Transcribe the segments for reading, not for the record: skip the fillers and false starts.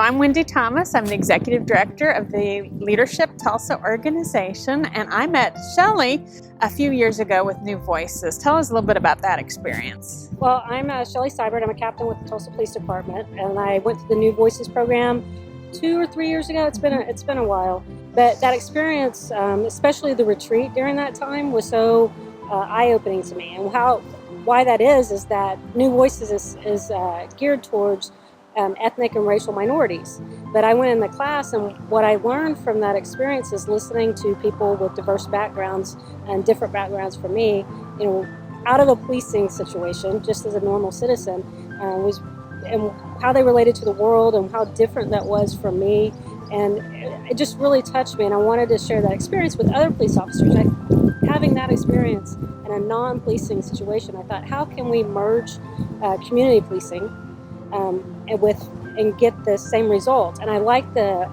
I'm Wendy Thomas. I'm the Executive Director of the Leadership Tulsa organization, and I met Shelley a few years ago with New Voices. Tell us a little bit about that experience. Well, I'm Shelley Seibert. I'm a captain with the Tulsa Police Department, and I went to the New Voices program 2 or 3 years ago. It's been a while, but that experience, especially the retreat during that time, was so eye-opening to me. And why that is that New Voices is geared towards ethnic and racial minorities. But I went in the class, and what I learned from that experience is listening to people with diverse backgrounds and different backgrounds from me, out of a policing situation, just as a normal citizen, and how they related to the world and how different that was from me. And it just really touched me, and I wanted to share that experience with other police officers. Having that experience in a non-policing situation, I thought, how can we merge community policing and get the same result? And I like the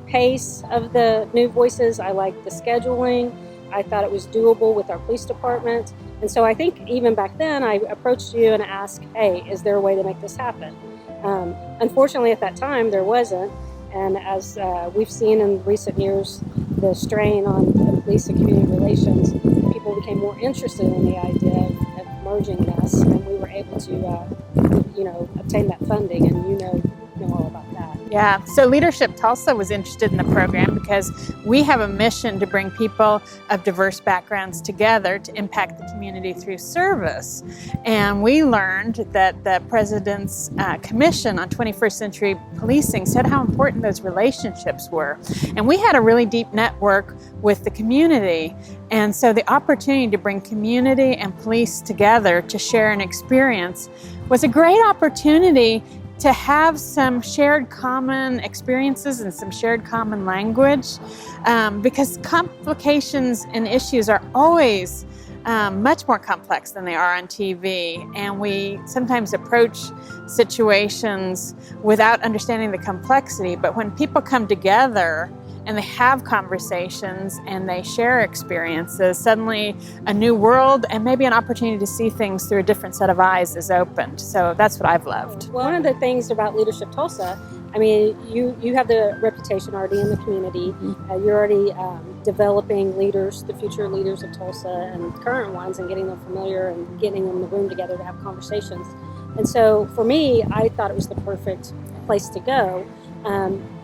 pace of the New Voices. I like the scheduling. I thought it was doable with our police department. And so I think even back then I approached you and asked, hey, is there a way to make this happen? Unfortunately at that time there wasn't. And as we've seen in recent years, the strain on the police and community relations, people became more interested in the idea of merging this, and we were able to obtain that funding, and you know all about that. Yeah, so Leadership Tulsa was interested in the program because we have a mission to bring people of diverse backgrounds together to impact the community through service. And we learned that the President's Commission on 21st Century Policing said how important those relationships were. And we had a really deep network with the community. And so the opportunity to bring community and police together to share an experience was a great opportunity to have some shared common experiences and some shared common language, because complications and issues are always much more complex than they are on TV, and we sometimes approach situations without understanding the complexity. But when people come together and they have conversations and they share experiences, suddenly a new world and maybe an opportunity to see things through a different set of eyes is opened. So that's what I've loved. Well, one of the things about Leadership Tulsa, I mean, you have the reputation already in the community. You're already developing leaders, the future leaders of Tulsa and current ones, and getting them familiar and getting them in the room together to have conversations. And so for me, I thought it was the perfect place to go.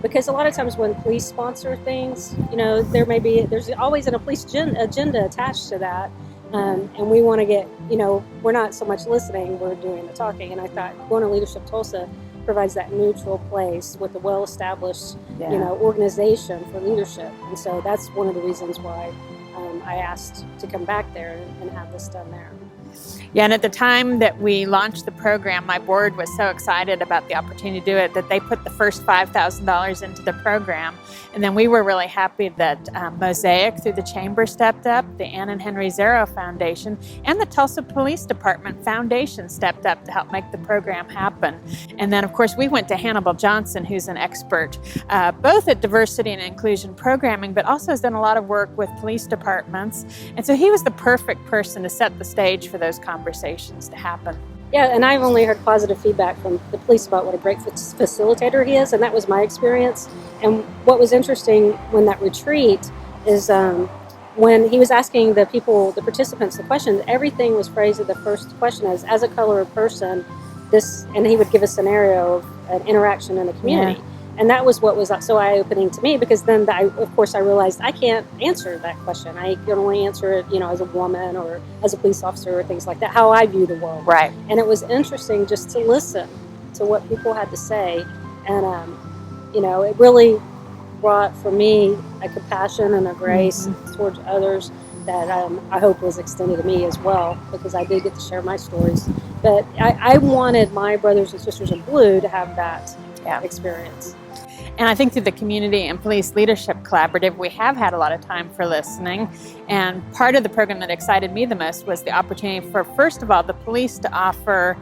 Because a lot of times when police sponsor things, there's always a police agenda attached to that. And we want to get, we're not so much listening, we're doing the talking. And I thought going to Leadership Tulsa provides that neutral place with a well-established, organization for leadership. And so that's one of the reasons why I asked to come back there and have this done there. Yeah, and at the time that we launched the program, my board was so excited about the opportunity to do it that they put the first $5,000 into the program. And then we were really happy that Mosaic through the Chamber stepped up, the Ann and Henry Zero Foundation, and the Tulsa Police Department Foundation stepped up to help make the program happen. And then, of course, we went to Hannibal Johnson, who's an expert both at diversity and inclusion programming, but also has done a lot of work with police departments. And so he was the perfect person to set the stage for those conversations to happen. Yeah, and I've only heard positive feedback from the police about what a great facilitator he is, and that was my experience. And what was interesting when that retreat is when he was asking the participants, the question, everything was phrased at the first question as a colored person, this, and he would give a scenario of an interaction in the community. Yeah. And that was what was so eye-opening to me, because then, of course, I realized I can't answer that question. I can only answer it, as a woman or as a police officer or things like that, how I view the world. Right. And it was interesting just to listen to what people had to say. And, it really brought, for me, a compassion and a grace towards others that I hope was extended to me as well, because I did get to share my stories. But I wanted my brothers and sisters in blue to have that experience. And I think through the Community and Police Leadership Collaborative, we have had a lot of time for listening. And part of the program that excited me the most was the opportunity for, first of all, the police to offer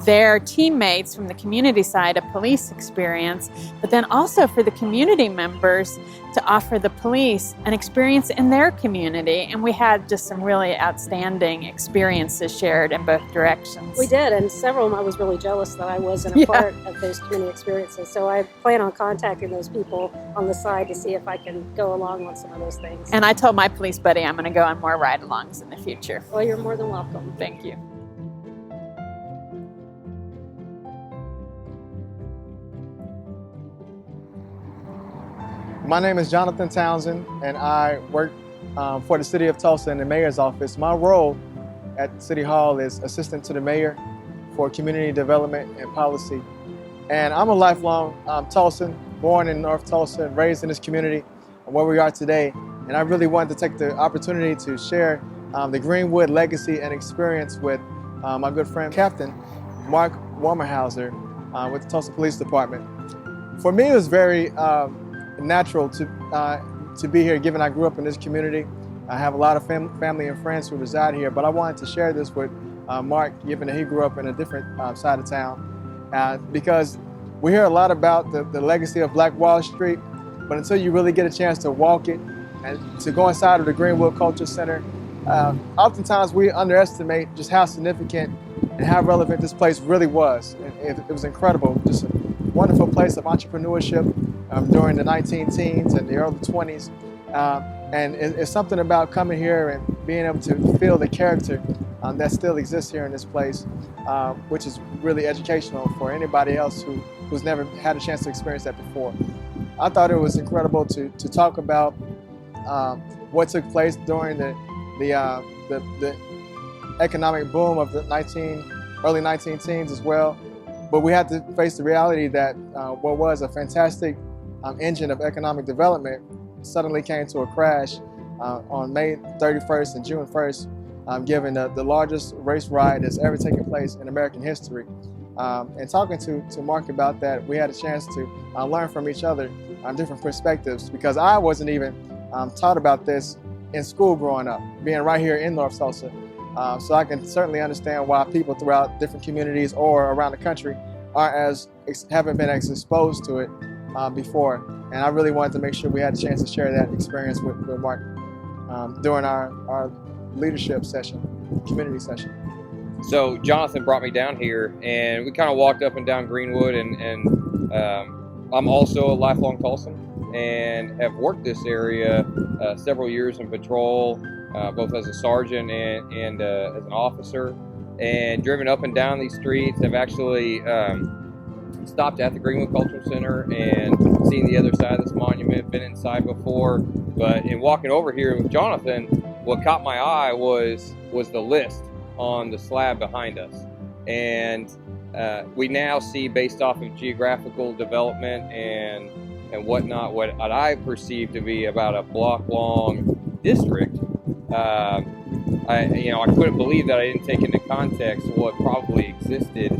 their teammates from the community side a police experience, but then also for the community members to offer the police an experience in their community. And we had just some really outstanding experiences shared in both directions. We did, and several of them I was really jealous that I wasn't a part of those community experiences. So I plan on contacting those people on the side to see if I can go along on some of those things. And I told my police buddy I'm going to go on more ride-alongs in the future. Well, you're more than welcome. Thank you. My name is Jonathan Townsend, and I work for the City of Tulsa in the Mayor's office. My role at City Hall is Assistant to the Mayor for Community Development and Policy. And I'm a lifelong Tulsan, born in North Tulsa and raised in this community where we are today. And I really wanted to take the opportunity to share the Greenwood legacy and experience with my good friend, Captain Mark Warmerhauser with the Tulsa Police Department. For me, it was very natural to be here, given I grew up in this community. I have a lot of family and friends who reside here, but I wanted to share this with Mark, given that he grew up in a different side of town, because we hear a lot about the legacy of Black Wall Street, but until you really get a chance to walk it and to go inside of the Greenwood Culture Center, oftentimes we underestimate just how significant and how relevant this place really was. It was incredible, just a wonderful place of entrepreneurship during the 19-teens and the early 20s. And it's something about coming here and being able to feel the character that still exists here in this place, which is really educational for anybody else who's never had a chance to experience that before. I thought it was incredible to talk about what took place during the economic boom of the early 19-teens as well. But we had to face the reality that what was a fantastic engine of economic development suddenly came to a crash on May 31st and June 1st, given the largest race riot that's ever taken place in American history. And talking to Mark about that, we had a chance to learn from each other on different perspectives, because I wasn't even taught about this in school growing up, being right here in North Tulsa. So I can certainly understand why people throughout different communities or around the country haven't been as exposed to it before. And I really wanted to make sure we had a chance to share that experience with Mark during our leadership session, community session. So Jonathan brought me down here, and we kind of walked up and down Greenwood, and I'm also a lifelong Tulsan and have worked this area several years in patrol, both as a sergeant and as an officer, and driven up and down these streets. I've actually stopped at the Greenwood Cultural Center and seen the other side of this monument, been inside before. But in walking over here with Jonathan, what caught my eye was the list on the slab behind us. And we now see, based off of geographical development and whatnot, what I perceive to be about a block-long district. I couldn't believe that I didn't take into context what probably existed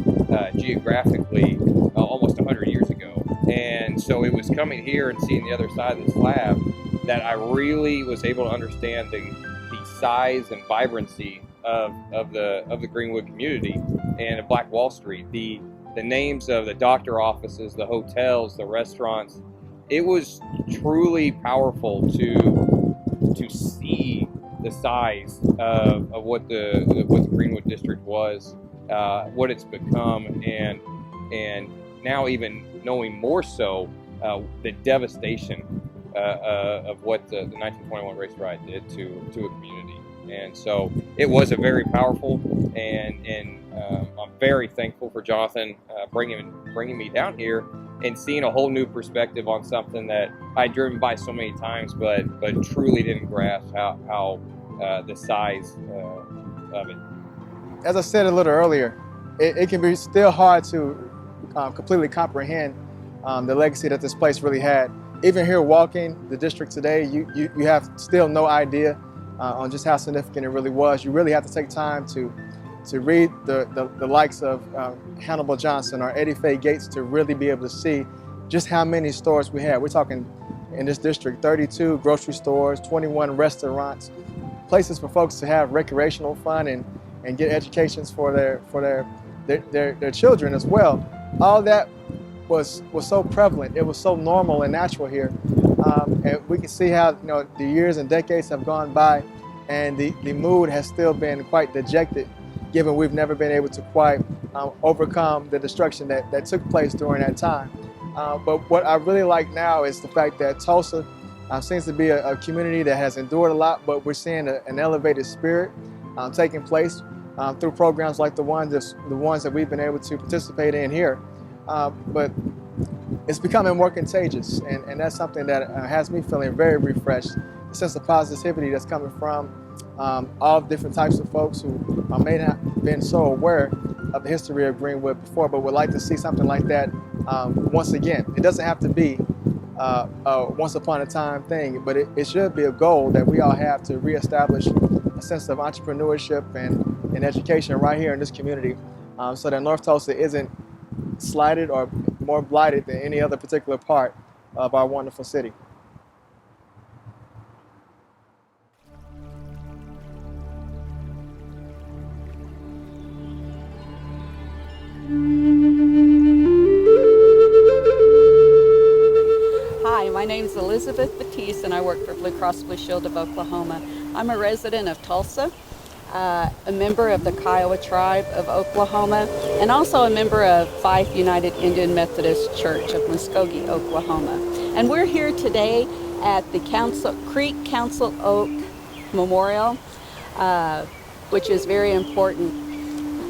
geographically almost 100 years ago. And so it was coming here and seeing the other side of the slab that I really was able to understand the size and vibrancy of the Greenwood community and of Black Wall Street. The names of the doctor offices, the hotels, the restaurants. It was truly powerful to see the size of what the Greenwood district was, what it's become, and now even knowing more so the devastation of what the 1921 race riot did to a community. And so it was a very powerful, and I'm very thankful for Jonathan bringing me down here and seeing a whole new perspective on something that I'd driven by so many times, but truly didn't grasp how the size of it. As I said a little earlier, it can be still hard to completely comprehend the legacy that this place really had. Even here walking the district today, you have still no idea on just how significant it really was. You really have to take time to read the likes of Hannibal Johnson or Eddie Faye Gates to really be able to see just how many stores we had. We're talking in this district, 32 grocery stores, 21 restaurants, places for folks to have recreational fun and get educations for their their children as well. All that was so prevalent. It was so normal and natural here. And we can see how the years and decades have gone by, and the mood has still been quite dejected, given we've never been able to quite overcome the destruction that took place during that time. But what I really like now is the fact that Tulsa seems to be a community that has endured a lot, but we're seeing an elevated spirit taking place through programs like the ones that we've been able to participate in here. But it's becoming more contagious, and that's something that has me feeling very refreshed. The sense of positivity that's coming from all different types of folks who may not have been so aware of the history of Greenwood before, but would like to see something like that once again. It doesn't have to be a once upon a time thing, but it should be a goal that we all have to reestablish a sense of entrepreneurship and education right here in this community, so that North Tulsa isn't slighted or more blighted than any other particular part of our wonderful city. Hi, my name is Elizabeth Batiste and I work for Blue Cross Blue Shield of Oklahoma. I'm a resident of Tulsa, a member of the Kiowa tribe of Oklahoma, and also a member of Fife United Indian Methodist Church of Muskogee, Oklahoma. And we're here today at the Creek Council Oak Memorial, which is very important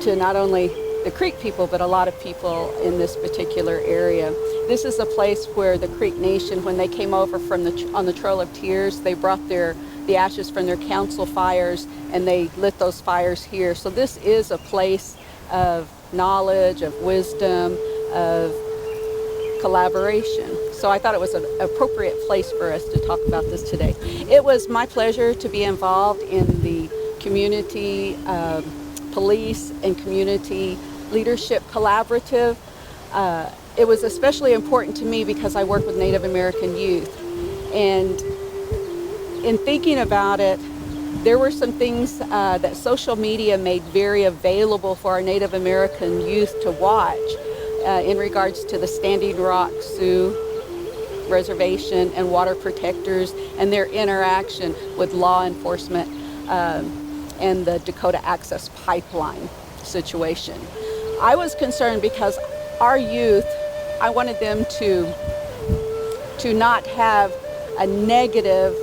to not only the Creek people, but a lot of people in this particular area. This is a place where the Creek Nation, when they came over on the Trail of Tears, they brought the ashes from their council fires and they lit those fires here. So this is a place of knowledge, of wisdom, of collaboration. So I thought it was an appropriate place for us to talk about this today. It was my pleasure to be involved in the community police and community leadership collaborative. It was especially important to me because I work with Native American youth. And in thinking about it, there were some things that social media made very available for our Native American youth to watch in regards to the Standing Rock Sioux Reservation and water protectors and their interaction with law enforcement and the Dakota Access Pipeline situation. I was concerned because our youth, I wanted them to not have a negative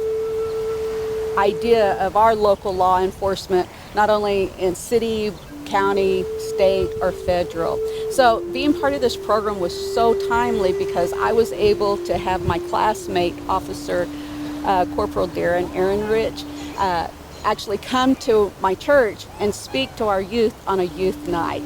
idea of our local law enforcement, not only in city, county, state, or federal. So being part of this program was so timely because I was able to have my classmate, Officer Corporal Darren Ehrenrich, actually come to my church and speak to our youth on a youth night.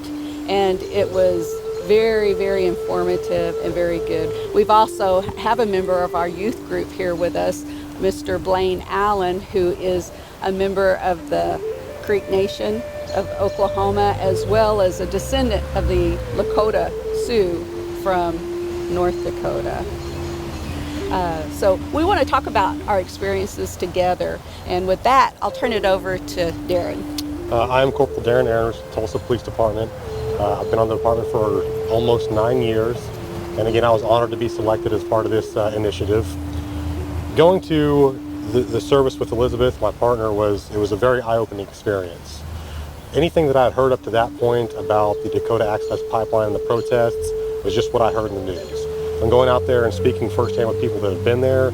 And it was very, very informative and very good. We've also have a member of our youth group here with us, Mr. Blaine Allen, who is a member of the Creek Nation of Oklahoma, as well as a descendant of the Lakota Sioux from North Dakota. So we want to talk about our experiences together. And with that, I'll turn it over to Darren. I'm Corporal Darren Ehrenrich, Tulsa Police Department. I've been on the department for almost 9 years. And again, I was honored to be selected as part of this initiative. Going to the service with Elizabeth, my partner, it was a very eye-opening experience. Anything that I had heard up to that point about the Dakota Access Pipeline and the protests was just what I heard in the news. And going out there and speaking firsthand with people that have been there,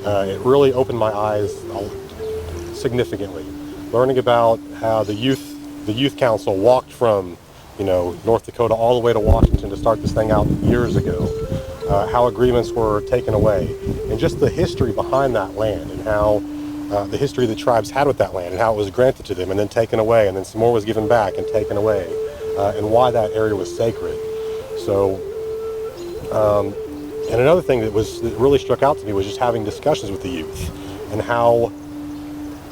it really opened my eyes significantly. Learning about how the youth council walked from North Dakota all the way to Washington to start this thing out years ago, how agreements were taken away, and just the history behind that land, and how the history the tribes had with that land, and how it was granted to them and then taken away, and then some more was given back and taken away, and why that area was sacred. So, and another thing that really struck out to me was just having discussions with the youth and how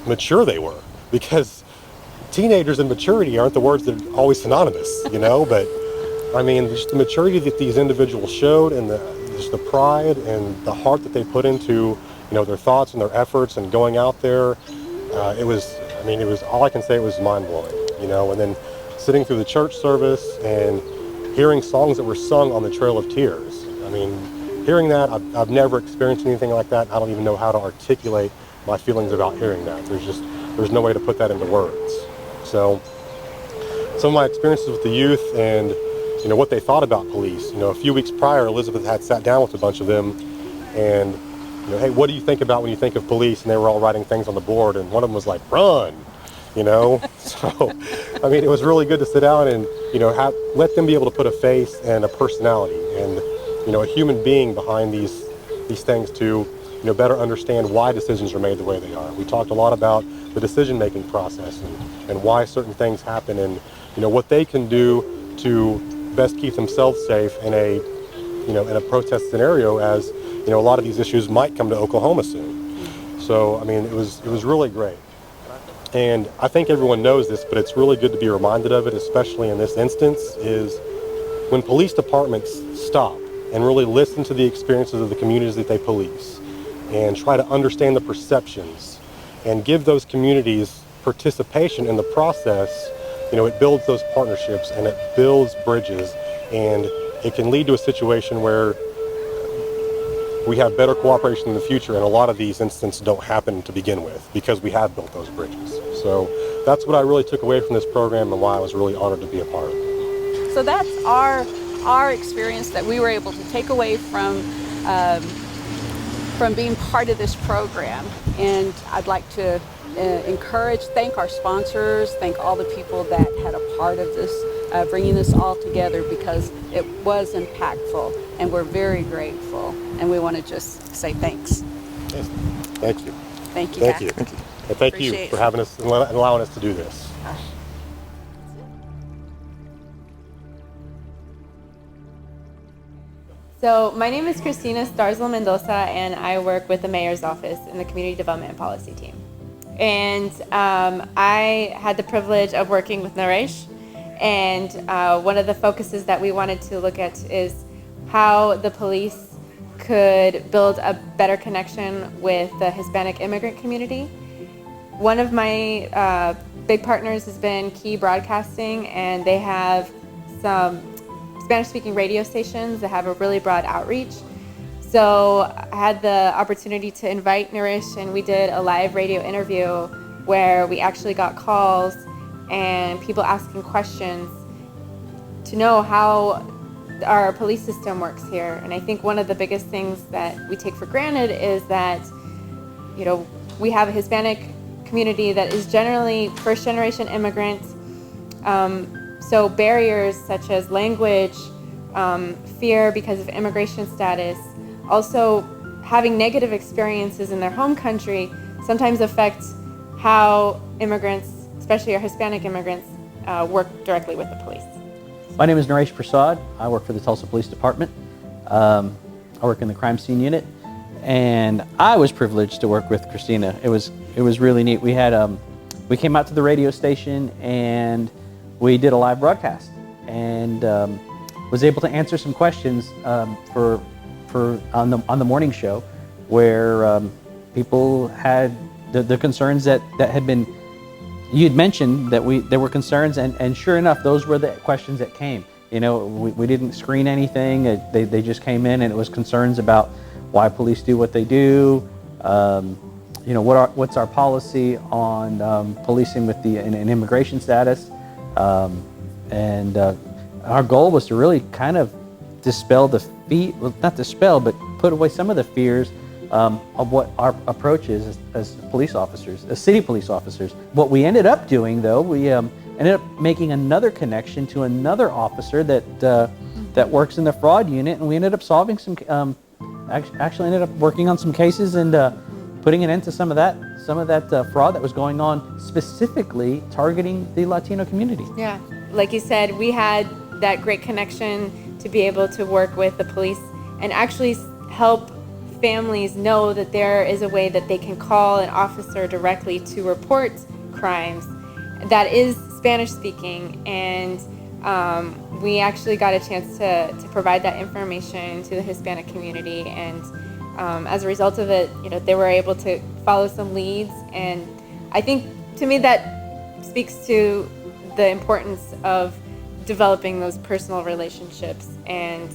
mature they were, because teenagers and maturity aren't the words that are always synonymous, but I mean, just the maturity that these individuals showed, and just the pride and the heart that they put into, their thoughts and their efforts and going out there. It was all I can say, it was mind blowing, and then sitting through the church service and hearing songs that were sung on the Trail of Tears. I mean, hearing that, I've never experienced anything like that. I don't even know how to articulate my feelings about hearing that. There's no way to put that into words. So some of my experiences with the youth and, you know, what they thought about police. You know, a few weeks prior, Elizabeth had sat down with a bunch of them and, you know, hey, what do you think about when you think of police? And they were all writing things on the board, and one of them was like, run, you know? So, I mean, it was really good to sit down and, you know, let them be able to put a face and a personality and, you know, a human being behind these things to, you know, better understand why decisions are made the way they are. We talked a lot about the decision-making process and why certain things happen, and, you know, what they can do to best keep themselves safe in a, you know, in a protest scenario, as, you know, a lot of these issues might come to Oklahoma soon. So, I mean, it was really great. And I think everyone knows this, but it's really good to be reminded of it, especially in this instance, is when police departments stop and really listen to the experiences of the communities that they police and try to understand the perceptions and give those communities participation in the process, you know, it builds those partnerships and it builds bridges, and it can lead to a situation where we have better cooperation in the future, and a lot of these incidents don't happen to begin with because we have built those bridges. So that's what I really took away from this program and why I was really honored to be a part of it. So that's our experience that we were able to take away from being part of this program. And I'd like to thank our sponsors, thank all the people that had a part of this, bringing this all together, because it was impactful, and we're very grateful, and we want to just say thanks. Yes. Thank you. Thank you. Thank you. Thank you. And thank Appreciate you it. for having us and allowing us to do this. So my name is Christina Starzl Mendoza, and I work with the Mayor's Office in the Community Development and Policy team. And I had the privilege of working with Naresh, and one of the focuses that we wanted to look at is how the police could build a better connection with the Hispanic immigrant community. One of my big partners has been Key Broadcasting, and they have some Spanish-speaking radio stations that have a really broad outreach. So I had the opportunity to invite Naresh, and we did a live radio interview where we actually got calls and people asking questions to know how our police system works here. And I think one of the biggest things that we take for granted is that, you know, we have a Hispanic community that is generally first-generation immigrants. So barriers such as language, fear because of immigration status, also having negative experiences in their home country sometimes affect how immigrants, especially our Hispanic immigrants, work directly with the police. My name is Naresh Prasad. I work for the Tulsa Police Department. I work in the crime scene unit, and I was privileged to work with Christina. It was really neat. We came out to the radio station and we did a live broadcast, and was able to answer some questions for on the morning show, where people had the concerns that had been. You had mentioned that there were concerns, and sure enough, those were the questions that came. You know, we didn't screen anything. They just came in, and it was concerns about why police do what they do. You know, what's our policy on policing with an immigration status, and our goal was to really kind of dispel not dispel, but put away some of the fears of what our approach is as police officers, as city police officers. What we ended up doing, though, we ended up making another connection to another officer that works in the fraud unit, and we ended up solving some. Actually, ended up working on some cases and putting an end to some of that fraud that was going on, specifically targeting the Latino community. Yeah, like you said, we had that great connection to be able to work with the police and actually help families know that there is a way that they can call an officer directly to report crimes that is Spanish speaking, and we actually got a chance to provide that information to the Hispanic community, and as a result of it, you know, they were able to follow some leads, and I think to me that speaks to the importance of developing those personal relationships and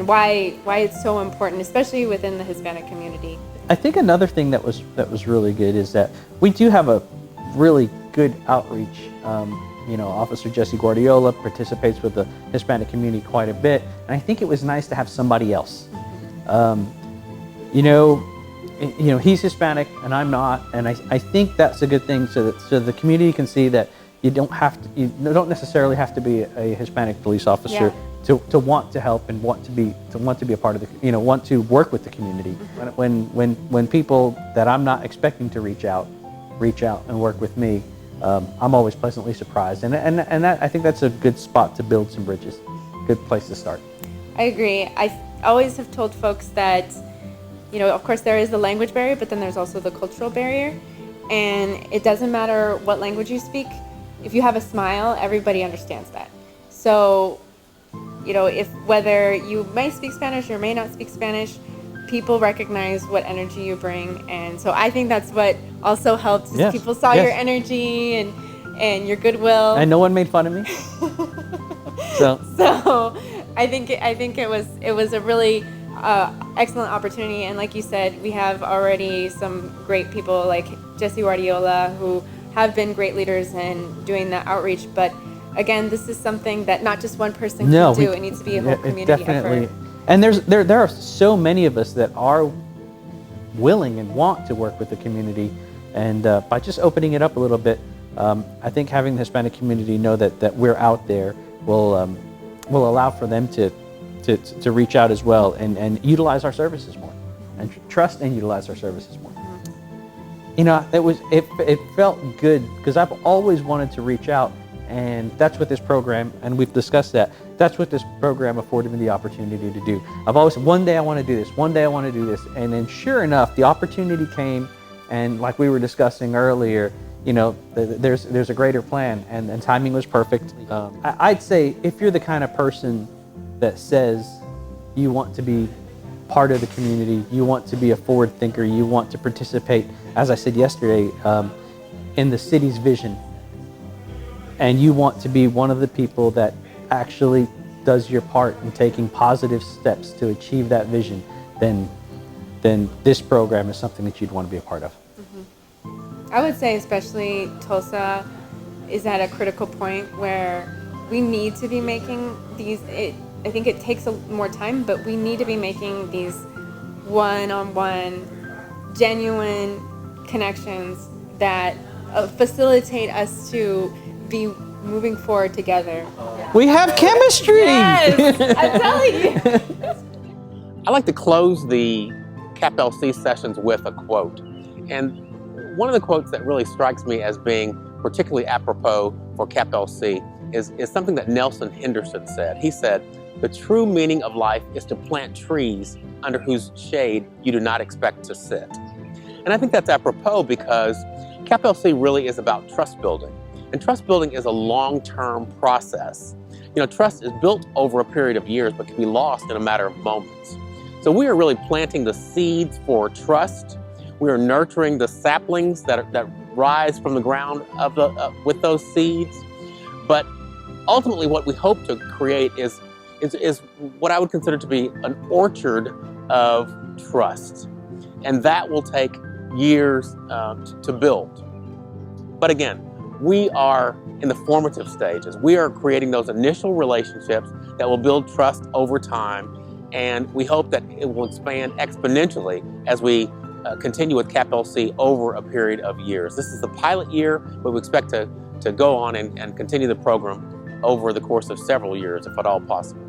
why it's so important, especially within the Hispanic community. I think another thing that was really good is that we do have a really good outreach. Officer Jesse Guardiola participates with the Hispanic community quite a bit, and I think it was nice to have somebody else. He's Hispanic and I'm not, and I think that's a good thing, so the community can see that you don't necessarily have to be a Hispanic police officer to want to help and want to be a part of the, want to work with the community. When people that I'm not expecting to reach out and work with me, I'm always pleasantly surprised, and that, I think that's a good spot to build some bridges. Good place to start. I agree. I always have told folks that, of course there is the language barrier, but then there's also the cultural barrier, and it doesn't matter what language you speak. If you have a smile, everybody understands that. So, if whether you may speak Spanish or may not speak Spanish, people recognize what energy you bring, and so I think that's what also helped. Yes. People saw your energy and your goodwill, and no one made fun of me. So I think it was a really excellent opportunity, and like you said, we have already some great people like Jesse Guardiola who have been great leaders in doing that outreach. But again, this is something that not just one person can do. It needs to be a whole community effort. And there are so many of us that are willing and want to work with the community, and by just opening it up a little bit, I think having the Hispanic community know that we're out there will allow for them to reach out as well and utilize our services more, and trust and utilize our services more. It felt good because I've always wanted to reach out, and that's what this program, and we've discussed that's what this program afforded me the opportunity to do. I've always said, one day I want to do this, one day I want to do this, and then sure enough, the opportunity came, and like we were discussing earlier, there's a greater plan, and timing was perfect. I'd say if you're the kind of person that says you want to be part of the community, you want to be a forward thinker, you want to participate, as I said yesterday, in the city's vision, and you want to be one of the people that actually does your part in taking positive steps to achieve that vision, then this program is something that you'd want to be a part of. I would say especially Tulsa is at a critical point where we need to be making these, I think it takes more time, but we need to be making these one-on-one, genuine connections that facilitate us to be moving forward together. We have chemistry! Yes, I'm telling you. I like to close the CAPLC sessions with a quote. And one of the quotes that really strikes me as being particularly apropos for CAPLC is something that Nelson Henderson said. He said, "The true meaning of life is to plant trees under whose shade you do not expect to sit." And I think that's apropos because CAPLC really is about trust building. And trust building is a long-term process. Trust is built over a period of years, but can be lost in a matter of moments. So we are really planting the seeds for trust. We are nurturing the saplings that rise from the ground with those seeds. But ultimately, what we hope to create is what I would consider to be an orchard of trust. And that will take years to build. But again, we are in the formative stages. We are creating those initial relationships that will build trust over time, and we hope that it will expand exponentially as we continue with CAPLC over a period of years. This is the pilot year, but we expect to go on and continue the program over the course of several years, if at all possible.